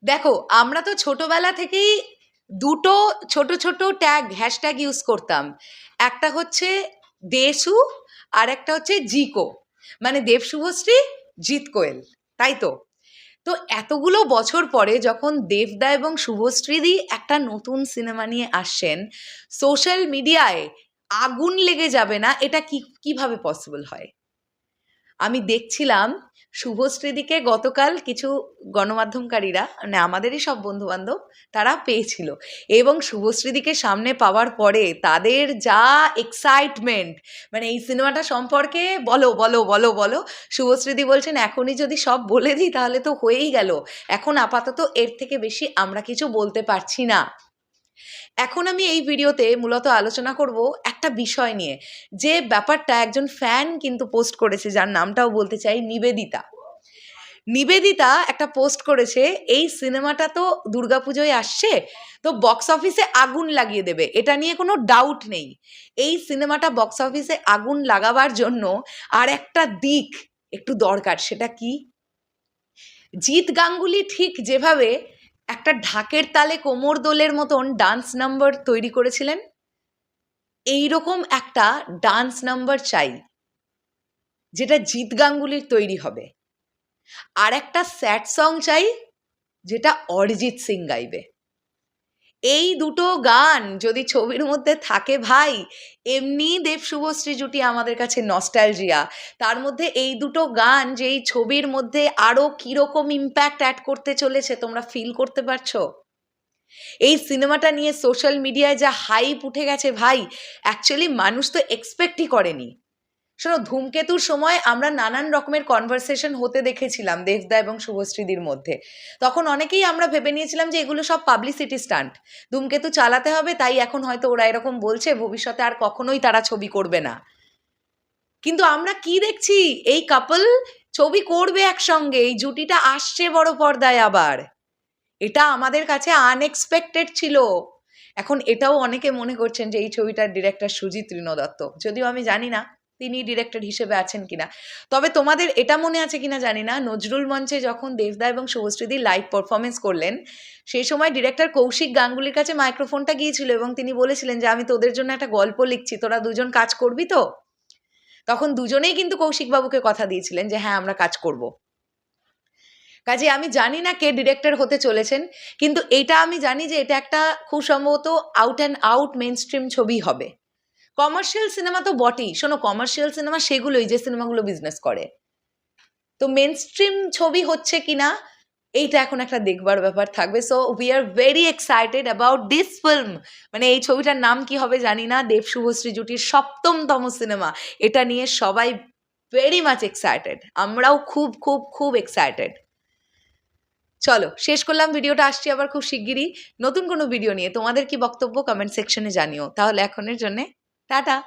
দেখো, আমরা তো ছোটবেলা থেকেই দুটো ছোট ছোট হ্যাশট্যাগ ইউজ করতাম। একটা হচ্ছে দেশু, আর একটা হচ্ছে জিকো, মানে দেব শুভশ্রী, জিৎ কোয়েল, তাই তো? তো এতগুলো বছর পরে যখন দেবদা এবং শুভশ্রীদি একটা নতুন সিনেমা নিয়ে আসছেন, সোশ্যাল মিডিয়ায় আগুন লেগে যাবে না, এটা কিভাবে পসিবল হয়? আমি দেখছিলাম শুভশ্রীদিকে গতকাল কিছু গণমাধ্যমকারীরা, মানে আমাদেরই সব বন্ধু বান্ধব, তারা পেয়েছিল, এবং শুভশ্রীদিকে সামনে পাওয়ার পরে তাদের যা এক্সাইটমেন্ট, মানে এই সিনেমাটা সম্পর্কে বলো বলো বলো বলো। শুভশ্রীদি বলছেন এখনই যদি সব বলে দিই তাহলে তো হয়েই গেল, এখন আপাতত এর থেকে বেশি আমরা কিছু বলতে পারছি না। এখন আমি এই ভিডিওতে মূলত আলোচনা করব একটা বিষয় নিয়ে, যে ব্যাপারটা একজন ফ্যান কিন্তু পোস্ট করেছে, যার নামটাও বলতে চাই, নিবেদিতা। নিবেদিতা একটা পোস্ট করেছে, এই সিনেমাটা তো দুর্গাপুজোয় আসছে, তো বক্স অফিসে আগুন লাগিয়ে দেবে, এটা নিয়ে কোনো ডাউট নেই। এই সিনেমাটা বক্স অফিসে আগুন লাগাবার জন্য আর একটা দিক একটু দরকার, সেটা কি? জিৎ গাঙ্গুলি ঠিক যেভাবে একটা ঢাকের তালে কোমর দোলের মতন ডান্স নাম্বার তৈরি করেছিলেন, এইরকম একটা ডান্স নাম্বার চাই যেটা জিৎ গাঙ্গুলির তৈরি হবে। আর একটা স্যাড সং চাই যেটা অরিজিৎ সিং গাইবে। এই দুটো গান যদি ছবির মধ্যে থাকে ভাই, এমনি দেব শুভশ্রী জুটি আমাদের কাছে নস্টালজিয়া, তার মধ্যে এই দুটো গান যে এই ছবির মধ্যে আরো কিরকম ইম্প্যাক্ট অ্যাড করতে চলেছে তোমরা ফিল করতে পারছো? এই সিনেমাটা নিয়ে সোশ্যাল মিডিয়ায় যা হাইপ উঠে গেছে ভাই, অ্যাকচুয়ালি মানুষ তো এক্সপেক্টই করেনি। শোনো, ধূমকেতুর সময় আমরা নানান রকমের কনভারসেশন হতে দেখেছিলাম দেবদা এবং শুভশ্রীদির মধ্যে। তখন অনেকেই আমরা ভেবে নিয়েছিলাম যে এগুলো সব পাবলিসিটি স্টান্ট, ধূমকেতু চালাতে হবে তাই এখন হয়তো ওরা এরকম বলছে, ভবিষ্যতে আর কখনোই তারা ছবি করবে না। কিন্তু আমরা কি দেখছি, এই কাপল ছবি করবে একসঙ্গে, এই জুটিটা আসছে বড় পর্দায় আবার। এটা আমাদের কাছে আনএক্সপেক্টেড ছিল। এখন এটাও অনেকে মনে করছেন যে এই ছবিটার ডিরেক্টর সুজিত ঋণ দত্ত, যদিও আমি জানি না তিনি ডিরেক্টর হিসেবে আছেন কিনা। তবে তোমাদের এটা মনে আছে কিনা জানি না, নজরুল মঞ্চে যখন দেবদা এবং শুভশ্রীদি লাইভ পারফরমেন্স করলেন, সেই সময় ডিরেক্টর কৌশিক গাঙ্গুলির কাছে মাইক্রোফোনটা গিয়েছিল এবং তিনি বলেছিলেন যে আমি তোদের জন্য একটা গল্প লিখছি, তোরা দুজন কাজ করবি তো? তখন দুজনেই কিন্তু কৌশিক বাবুকে কথা দিয়েছিলেন যে হ্যাঁ আমরা কাজ করব। কাজে আমি জানি না কে ডিরেক্টর হতে চলেছেন, কিন্তু এটা আমি জানি যে এটা একটা খুব সম্ভবত out and out mainstream ছবি হবে। কমার্শিয়াল সিনেমা তো বটেই, শোনো, কমার্শিয়াল সিনেমা সেগুলোই যে সিনেমাগুলো বিজনেস করে। তো মেন স্ট্রিম ছবি হচ্ছে কিনা এইটা এখন একটা দেখবার ব্যাপার থাকবে। So we are very excited about this film. মানে এই ছবিটার নাম কি হবে জানি না, দেব শুভশ্রী জুটির ৭ম সিনেমা, এটা নিয়ে সবাই ভেরি মাচ এক্সাইটেড, আমরাও খুব খুব খুব এক্সাইটেড। চলো শেষ করলাম ভিডিওটা, আসছি আবার খুব শিগগিরই নতুন কোনো ভিডিও নিয়ে। তোমাদের কি বক্তব্য কমেন্ট সেকশনে জানিও। তাহলে এখনের জন্যে টাটা।